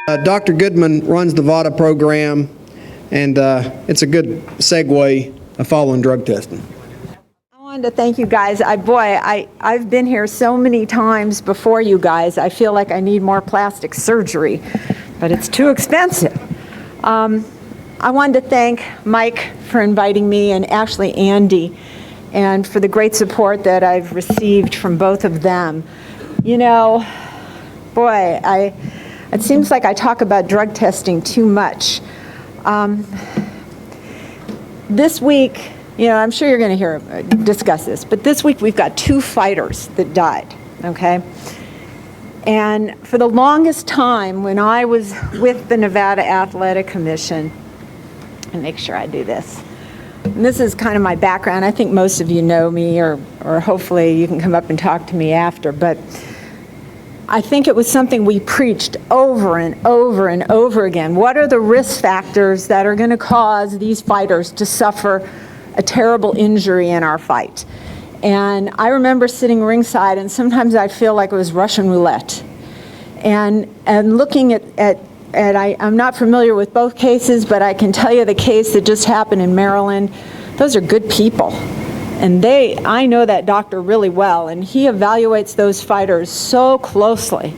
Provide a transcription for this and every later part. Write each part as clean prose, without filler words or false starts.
Dr. Goodman runs the VADA program, and it's a good segue of following drug testing. I wanted to thank you guys. I've been here so many times before you guys. I feel like I need more plastic surgery, but it's too expensive. I wanted to thank Mike for inviting me, and actually Andy, and for the great support that I've received from both of them. You know, boy, it seems like I talk about drug testing too much. This week, you know, I'm sure you're going to discuss this, but this week we've got 2 fighters that died, okay? And for the longest time, when I was with the Nevada Athletic Commission, and make sure I do this, and this is kind of my background. I think most of you know me, or hopefully you can come up and talk to me after, but I think it was something we preached over and over and over again. What are the risk factors that are going to cause these fighters to suffer a terrible injury in our fight? And I remember sitting ringside, and sometimes I'd feel like it was Russian roulette. And looking at I'm not familiar with both cases, but I can tell you the case that just happened in Maryland. Those are good people. And I know that doctor really well, and he evaluates those fighters so closely.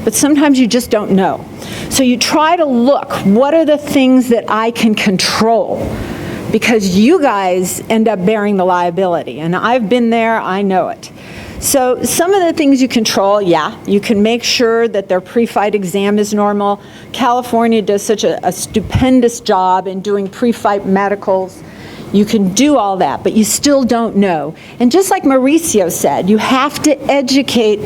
But sometimes you just don't know. So you try to look, what are the things that I can control? Because you guys end up bearing the liability. And I've been there, I know it. So some of the things you control, yeah, you can make sure that their pre-fight exam is normal. California does such a stupendous job in doing pre-fight medicals. You can do all that, but you still don't know. And just like Mauricio said, you have to educate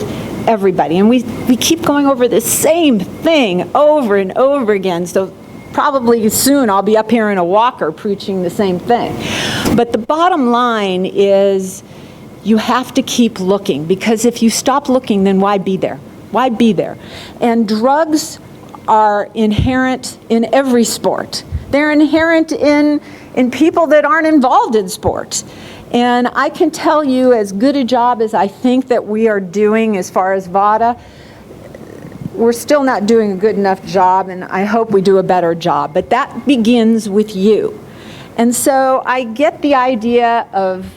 everybody. And we keep going over the same thing over and over again. So probably soon I'll be up here in a walker preaching the same thing. But the bottom line is you have to keep looking, because if you stop looking, then why be there? Why be there? And drugs are inherent in every sport. They're inherent in people that aren't involved in sports. And I can tell you, as good a job as I think that we are doing as far as VADA, we're still not doing a good enough job, and I hope we do a better job. But that begins with you. And so I get the idea of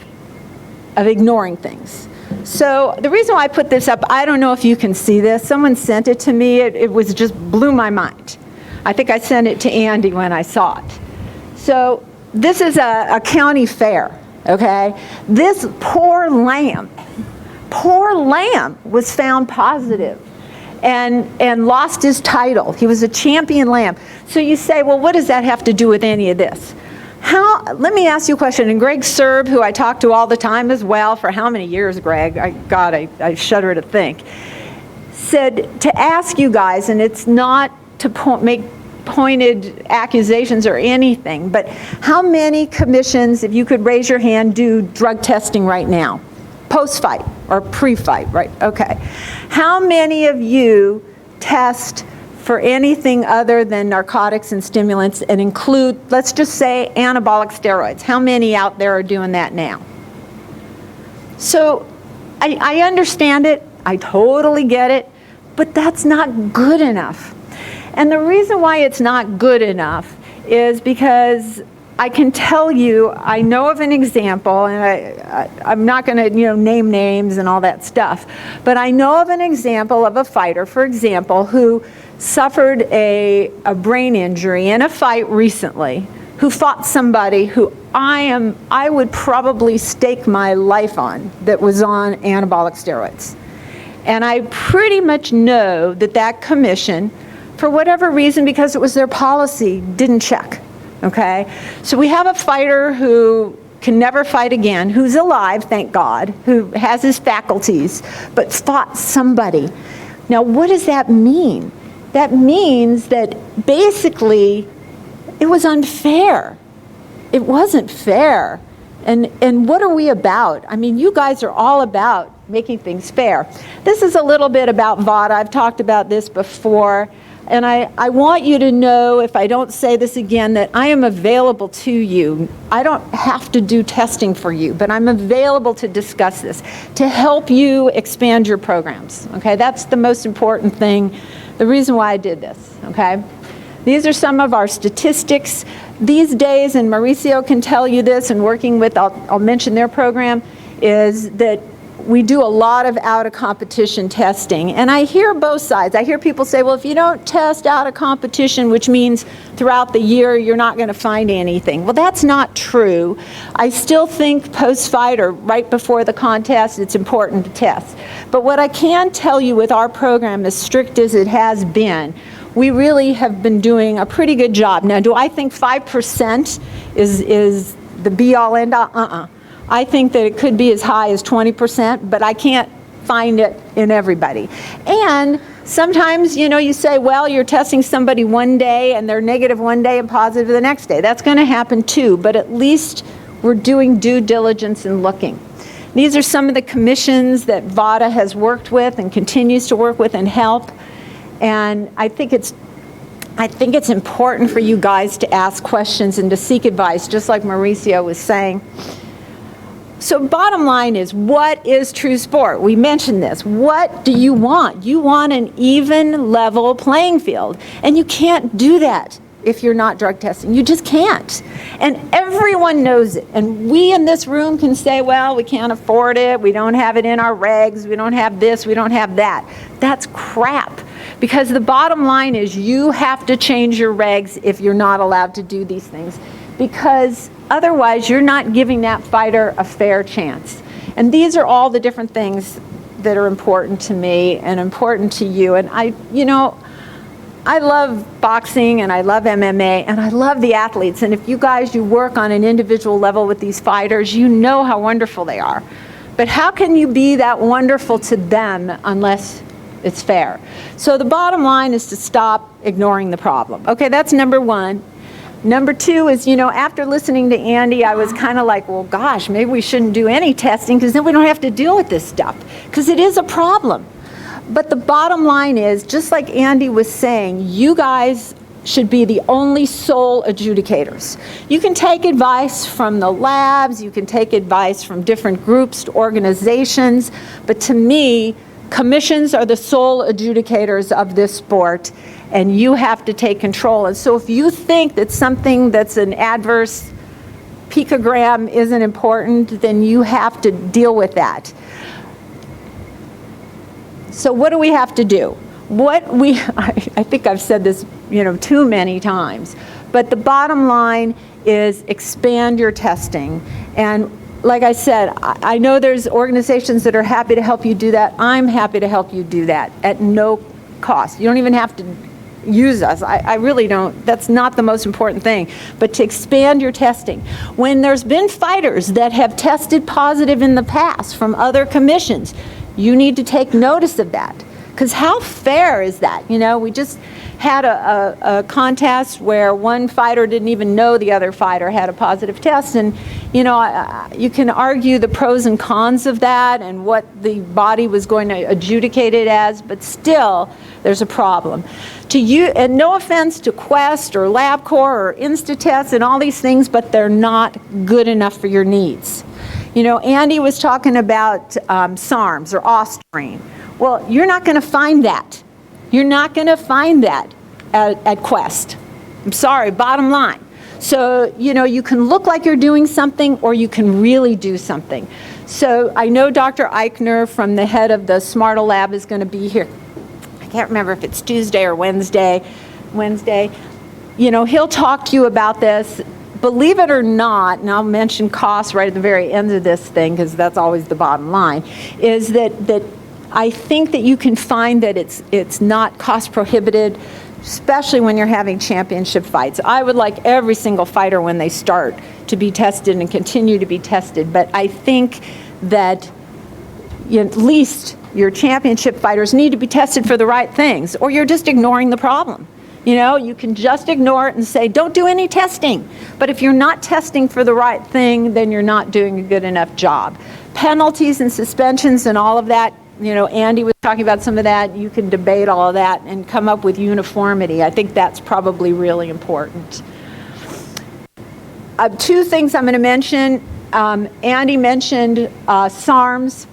ignoring things. So the reason why I put this up, I don't know if you can see this. Someone sent it to me. It was just blew my mind. I think I sent it to Andy when I saw it. So this is a county fair, okay? This poor lamb was found positive and lost his title. He was a champion lamb. So you say, well, what does that have to do with any of this? Let me ask you a question. And Greg Serb, who I talk to all the time as well, for how many years, Greg? I shudder to think. Said to ask you guys, and it's not to make pointed accusations or anything, but how many commissions, if you could raise your hand, do drug testing right now? Post-fight or pre-fight, right? Okay. How many of you test for anything other than narcotics and stimulants and include, let's just say, anabolic steroids? How many out there are doing that now? So I understand it. I totally get it. But that's not good enough. And the reason why it's not good enough is because I can tell you, I know of an example, and I'm not going to name names and all that stuff, but I know of an example of a fighter, for example, who suffered a brain injury in a fight recently, who fought somebody who I would probably stake my life on, that was on anabolic steroids. And I pretty much know that commission, for whatever reason, because it was their policy, didn't check, okay? So we have a fighter who can never fight again, who's alive, thank God, who has his faculties, but fought somebody. Now, what does that mean? That means that basically it was unfair. It wasn't fair. And what are we about? I mean, you guys are all about making things fair. This is a little bit about VADA. I've talked about this before. And I want you to know, if I don't say this again, that I am available to you. I don't have to do testing for you, but I'm available to discuss this, to help you expand your programs. Okay, that's the most important thing the reason why I did this, okay? These are some of our statistics. These days, and Mauricio can tell you this, and working with, I'll mention their program, is that we do a lot of out-of-competition testing. And I hear both sides. I hear people say, well, if you don't test out of competition, which means throughout the year you're not going to find anything. Well, that's not true. I still think post-fight or right before the contest, it's important to test. But what I can tell you with our program, as strict as it has been, we really have been doing a pretty good job. Now, do I think 5% is the be-all, end-all? I think that it could be as high as 20%, but I can't find it in everybody. And sometimes, you know, you say, well, you're testing somebody one day and they're negative one day and positive the next day. That's going to happen too, but at least we're doing due diligence and looking. These are some of the commissions that VADA has worked with and continues to work with and help. And I think it's important for you guys to ask questions and to seek advice, just like Mauricio was saying. So bottom line is, what is true sport? We mentioned this. What do you want? You want an even, level playing field. And you can't do that if you're not drug testing. You just can't. And everyone knows it. And we in this room can say, well, we can't afford it. We don't have it in our regs. We don't have this. We don't have that. That's crap. Because the bottom line is, you have to change your regs if you're not allowed to do these things. Because otherwise, you're not giving that fighter a fair chance. And these are all the different things that are important to me and important to you. And I love boxing and I love MMA and I love the athletes. And if you guys, you work on an individual level with these fighters, you know how wonderful they are. But how can you be that wonderful to them unless it's fair? So the bottom line is to stop ignoring the problem. Okay, that's number one. Number two is, you know, after listening to Andy, I was kind of like, well, gosh, maybe we shouldn't do any testing because then we don't have to deal with this stuff, because it is a problem. But the bottom line is, just like Andy was saying, you guys should be the only sole adjudicators. You can take advice from the labs, you can take advice from different groups, organizations, but to me, commissions are the sole adjudicators of this sport, and you have to take control. And so if you think that something that's an adverse picogram isn't important, then you have to deal with that. So what do we have to do? I think I've said this, you know, too many times, but the bottom line is expand your testing. And like I said, I know there's organizations that are happy to help you do that. I'm happy to help you do that at no cost. You don't even have to use us. I really don't. That's not the most important thing. But to expand your testing. When there's been fighters that have tested positive in the past from other commissions, you need to take notice of that. Because how fair is that? You know, we just had a contest where one fighter didn't even know the other fighter had a positive test. And, you know, you can argue the pros and cons of that and what the body was going to adjudicate it as, but still, there's a problem. And no offense to Quest or LabCorp or Instatest and all these things, but they're not good enough for your needs. You know, Andy was talking about SARMs or Osterine. Well, you're not going to find that. You're not going to find that at Quest. I'm sorry, bottom line. So, you know, you can look like you're doing something or you can really do something. So I know Dr. Eichner from the head of the SMARTA lab is going to be here. I can't remember if it's Tuesday or Wednesday. You know, he'll talk to you about this. Believe it or not, and I'll mention costs right at the very end of this thing because that's always the bottom line, is that I think that you can find that it's not cost prohibited, especially when you're having championship fights. I would like every single fighter when they start to be tested and continue to be tested, but I think that at least your championship fighters need to be tested for the right things, or you're just ignoring the problem. You know, you can just ignore it and say, don't do any testing. But if you're not testing for the right thing, then you're not doing a good enough job. Penalties and suspensions and all of that, you know, Andy was talking about some of that. You can debate all of that and come up with uniformity. I think that's probably really important. Two things I'm going to mention. Andy mentioned SARMs.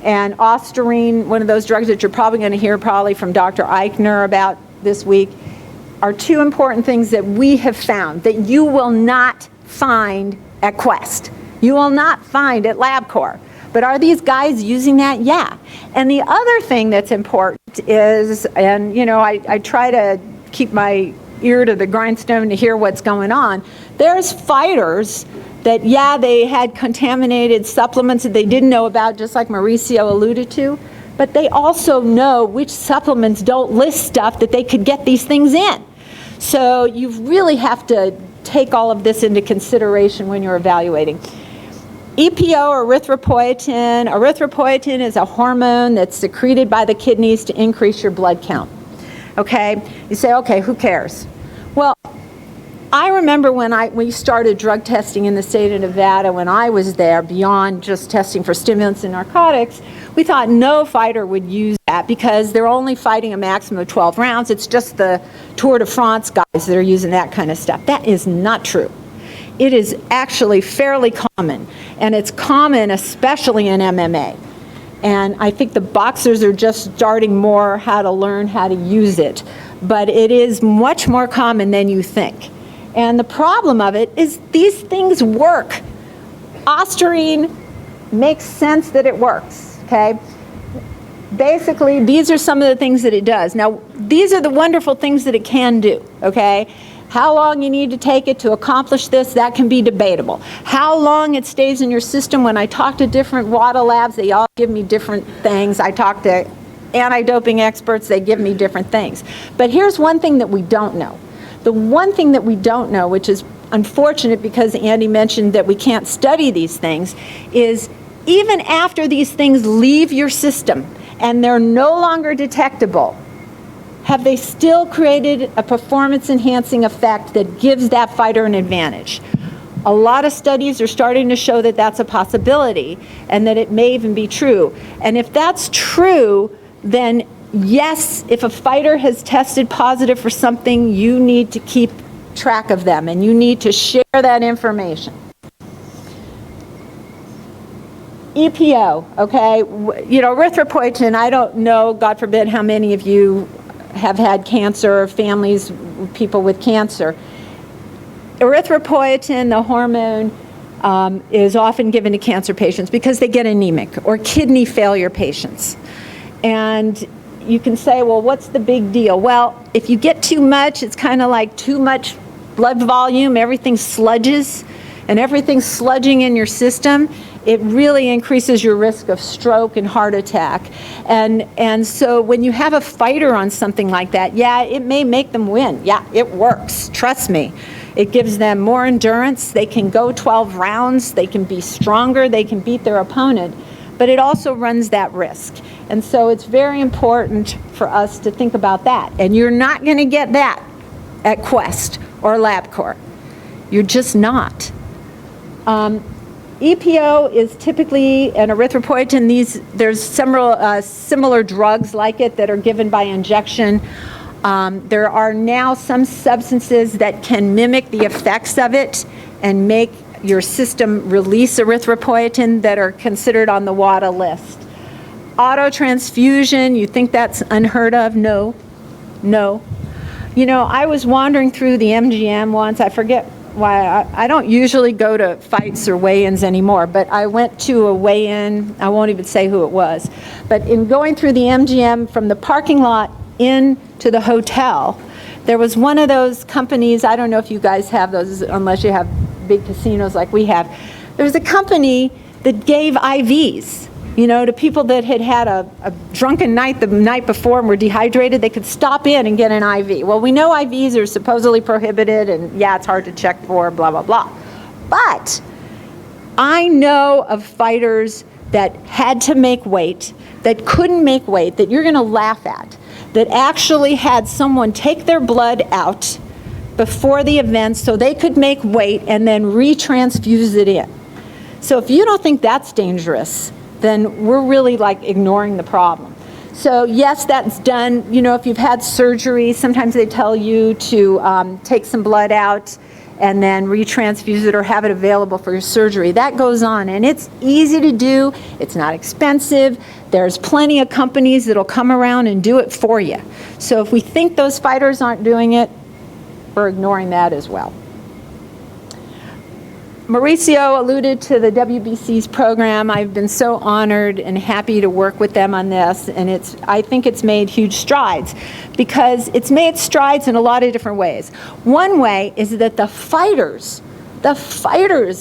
and ostarine, one of those drugs that you're probably going to hear probably from Dr. Eichner about this week, are two important things that we have found that you will not find at Quest. You will not find at LabCorp. But are these guys using that? Yeah. And the other thing that's important is, and you know, I try to keep my ear to the grindstone to hear what's going on. There's fighters that, yeah, they had contaminated supplements that they didn't know about, just like Mauricio alluded to, but they also know which supplements don't list stuff that they could get these things in. So you really have to take all of this into consideration when you're evaluating. EPO, or erythropoietin. Erythropoietin is a hormone that's secreted by the kidneys to increase your blood count. Okay? You say, okay, who cares? Well, I remember when we started drug testing in the state of Nevada, when I was there, beyond just testing for stimulants and narcotics, we thought no fighter would use that because they're only fighting a maximum of 12 rounds. It's just the Tour de France guys that are using that kind of stuff. That is not true. It is actually fairly common, and it's common especially in MMA. And I think the boxers are just starting more how to learn how to use it. But it is much more common than you think. And the problem of it is these things work. Ostarine makes sense that it works, okay? Basically, these are some of the things that it does. Now, these are the wonderful things that it can do, okay? How long you need to take it to accomplish this, that can be debatable. How long it stays in your system, when I talk to different WADA labs, they all give me different things. I talk to anti-doping experts, they give me different things. But here's one thing that we don't know. The one thing that we don't know, which is unfortunate because Andy mentioned that we can't study these things, is even after these things leave your system and they're no longer detectable, have they still created a performance-enhancing effect that gives that fighter an advantage? A lot of studies are starting to show that that's a possibility and that it may even be true. And if that's true, then yes, if a fighter has tested positive for something, you need to keep track of them and you need to share that information. EPO, okay, you know, erythropoietin, I don't know, God forbid, how many of you have had cancer or families, people with cancer. Erythropoietin, the hormone, is often given to cancer patients because they get anemic, or kidney failure patients. And you can say, well, what's the big deal? Well, if you get too much, it's kind of like too much blood volume, everything sludges, and everything's sludging in your system, it really increases your risk of stroke and heart attack. And so when you have a fighter on something like that, yeah, it may make them win. Yeah, it works, trust me. It gives them more endurance, they can go 12 rounds, they can be stronger, they can beat their opponent, but it also runs that risk. And so it's very important for us to think about that. And you're not going to get that at Quest or LabCorp. You're just not. EPO is typically an erythropoietin. There's several similar drugs like it that are given by injection. There are now some substances that can mimic the effects of it and make your system release erythropoietin that are considered on the WADA list. Autotransfusion, you think that's unheard of? No, no. You know, I was wandering through the MGM once, I forget why, I don't usually go to fights or weigh-ins anymore, but I went to a weigh-in, I won't even say who it was, but in going through the MGM from the parking lot in to the hotel, there was one of those companies, I don't know if you guys have those unless you have big casinos like we have, there was a company that gave IVs, you know, to people that had had a drunken night the night before and were dehydrated. They could stop in and get an IV. Well, we know IVs are supposedly prohibited and yeah, it's hard to check for, blah, blah, blah. But I know of fighters that had to make weight, that couldn't make weight, that you're going to laugh at, that actually had someone take their blood out before the event so they could make weight and then retransfuse it in. So if you don't think that's dangerous, then we're really like ignoring the problem. So yes, that's done. You know, if you've had surgery, sometimes they tell you to take some blood out and then retransfuse it or have it available for your surgery. That goes on, and it's easy to do. It's not expensive. There's plenty of companies that'll come around and do it for you. So if we think those fighters aren't doing it, we're ignoring that as well. Mauricio alluded to the WBC's program. I've been so honored and happy to work with them on this, and I think it's made huge strides, because it's made strides in a lot of different ways. One way is that the fighters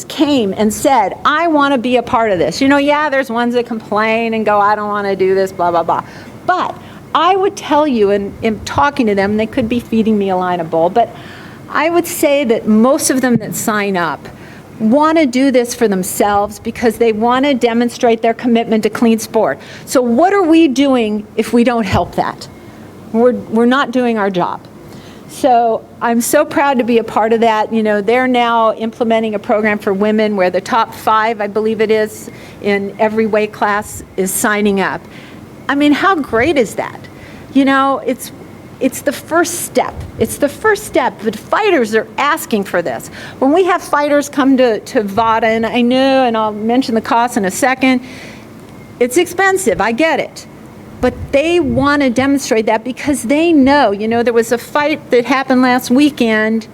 came and said, I want to be a part of this. You know, yeah, there's ones that complain and go, I don't want to do this, blah, blah, blah. But I would tell you, in talking to them, they could be feeding me a line of bull, but I would say that most of them that sign up want to do this for themselves because they want to demonstrate their commitment to clean sport. So what are we doing if we don't help that? We're not doing our job. So I'm so proud to be a part of that. You know, they're now implementing a program for women where the top 5, I believe it is, in every weight class is signing up. I mean, how great is that? You know, it's the first step. It's the first step. But fighters are asking for this. When we have fighters come to VADA, and I know, and I'll mention the cost in a second, it's expensive, I get it. But they want to demonstrate that because they know. You know, there was a fight that happened last weekend.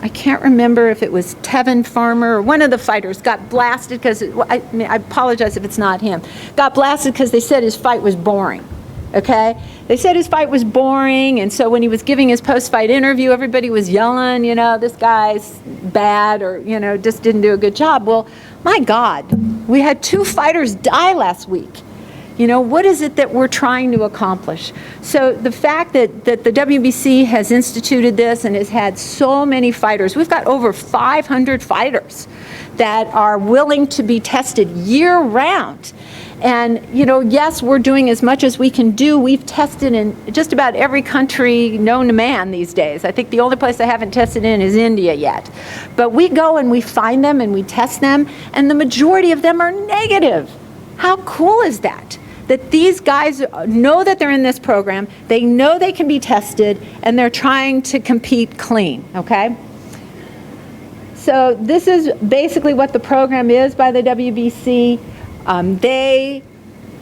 I can't remember if it was Tevin Farmer or one of the fighters got blasted because, I apologize if it's not him, got blasted because they said his fight was boring. Okay? They said his fight was boring, and so when he was giving his post-fight interview, everybody was yelling, you know, this guy's bad, or, you know, just didn't do a good job. Well, my God, we had 2 fighters die last week. You know, what is it that we're trying to accomplish? So the fact that the WBC has instituted this and has had so many fighters, we've got over 500 fighters that are willing to be tested year-round. And, you know, yes, we're doing as much as we can do. We've tested in just about every country known to man these days. I think the only place I haven't tested in is India yet. But we go and we find them and we test them, and the majority of them are negative. How cool is that? That these guys know that they're in this program, they know they can be tested, and they're trying to compete clean, okay? So this is basically what the program is by the WBC. They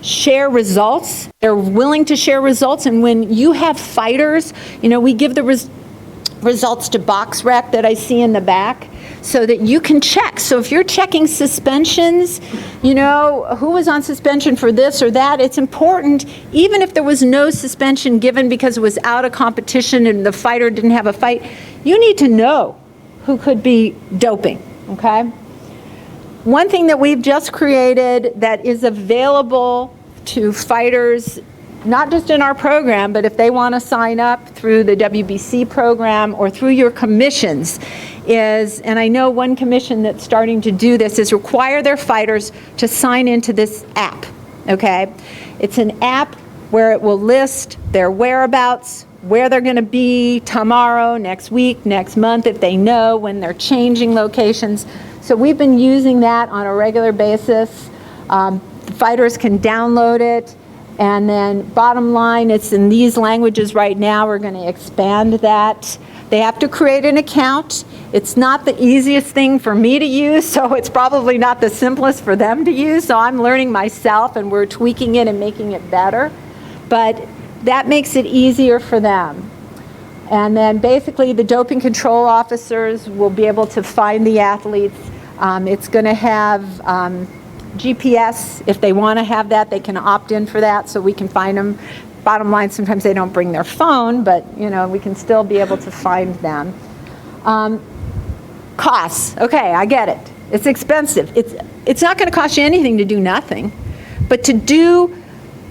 share results. They're willing to share results. And when you have fighters, you know, we give the results to BoxRec that I see in the back so that you can check. So if you're checking suspensions, you know, who was on suspension for this or that, it's important, even if there was no suspension given because it was out of competition and the fighter didn't have a fight, you need to know who could be doping, okay? One thing that we've just created that is available to fighters, not just in our program, but if they want to sign up through the WBC program or through your commissions, is, and I know one commission that's starting to do this, is require their fighters to sign into this app, okay? It's an app where it will list their whereabouts, where they're going to be tomorrow, next week, next month, if they know when they're changing locations. So we've been using that on a regular basis. Fighters can download it, and then bottom line, it's in these languages right now. We're going to expand that. They have to create an account. It's not the easiest thing for me to use, so it's probably not the simplest for them to use. So I'm learning myself, and we're tweaking it and making it better. But that makes it easier for them. And then basically the doping control officers will be able to find the athletes. It's going to have GPS. If they want to have that, they can opt in for that so we can find them. Bottom line, sometimes they don't bring their phone, but you know, we can still be able to find them. Costs. Okay, I get it. It's expensive. It's not going to cost you anything to do nothing, but to do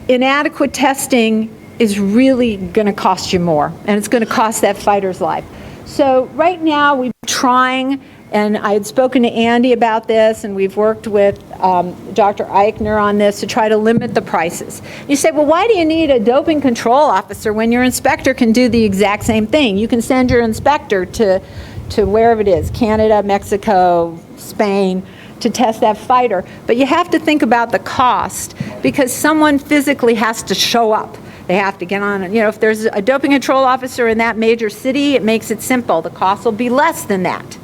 inadequate testing is really going to cost you more, and it's going to cost that fighter's life. So right now we're trying, and I had spoken to Andy about this, and we've worked with Dr. Eichner on this to try to limit the prices. You say, well, why do you need a doping control officer when your inspector can do the exact same thing? You can send your inspector to wherever it is, Canada, Mexico, Spain, to test that fighter. But you have to think about the cost, because someone physically has to show up. They have to get on, if there's a doping control officer in that major city, it makes it simple. The cost will be less than that.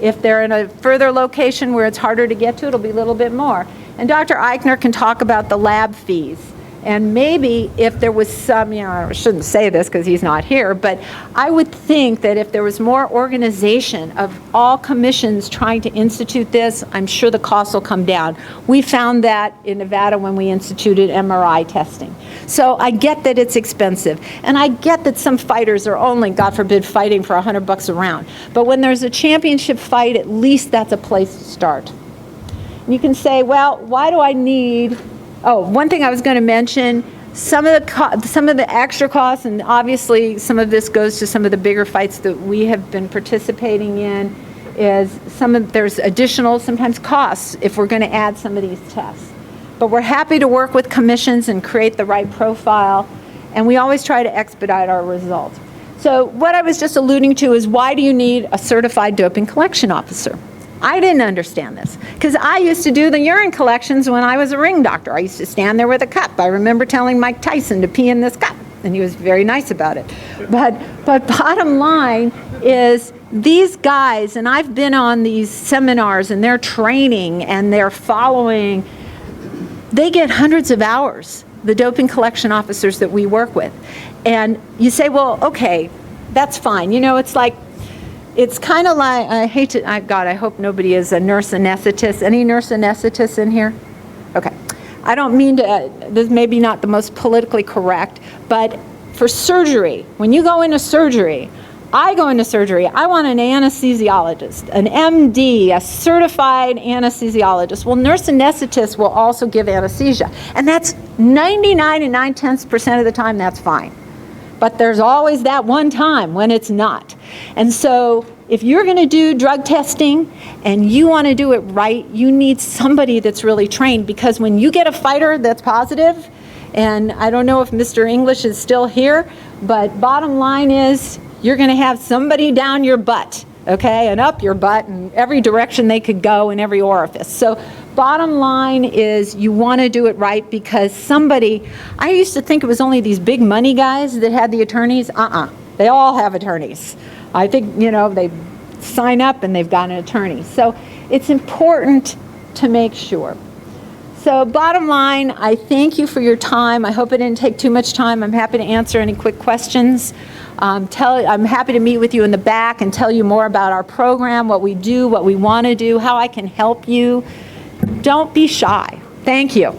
If they're in a further location where it's harder to get to, it'll be a little bit more. And Dr. Eichner can talk about the lab fees. And maybe if there was some, I shouldn't say this because he's not here, but I would think that if there was more organization of all commissions trying to institute this, I'm sure the costs will come down. We found that in Nevada when we instituted MRI testing. So I get that it's expensive, and I get that some fighters are only, God forbid, fighting for $100 a round. But when there's a championship fight, at least that's a place to start. And you can say, well, why do I need... Oh, one thing I was going to mention, some of the extra costs, and obviously some of this goes to some of the bigger fights that we have been participating in, is there's additional sometimes costs if we're going to add some of these tests. But we're happy to work with commissions and create the right profile, and we always try to expedite our results. So what I was just alluding to is, why do you need a certified doping collection officer? I didn't understand this because I used to do the urine collections when I was a ring doctor. I used to stand there with a cup. I remember telling Mike Tyson to pee in this cup, and he was very nice about it. But bottom line is, these guys, and I've been on these seminars, and they're training and they're following, they get hundreds of hours, the doping collection officers that we work with. And you say, well, okay, that's fine. It's kind of like, I hope nobody is a nurse anesthetist. Any nurse anesthetists in here? Okay. I don't mean to, this may be not the most politically correct, but for surgery, when you go into surgery, I want an anesthesiologist, an MD, a certified anesthesiologist. Well, nurse anesthetists will also give anesthesia. And that's 99 and 9/10% of the time, that's fine. But there's always that one time when it's not. And so if you're going to do drug testing and you want to do it right, you need somebody that's really trained, because when you get a fighter that's positive, and I don't know if Mr. English is still here, but bottom line is, you're going to have somebody down your butt, okay, and up your butt in every direction they could go in every orifice. So bottom line is, you want to do it right, because I used to think it was only these big money guys that had the attorneys. They all have attorneys. I think, they sign up and they've got an attorney. So it's important to make sure. So bottom line, I thank you for your time. I hope it didn't take too much time. I'm happy to answer any quick questions. I'm happy to meet with you in the back and tell you more about our program, what we do, what we want to do, how I can help you. Don't be shy. Thank you.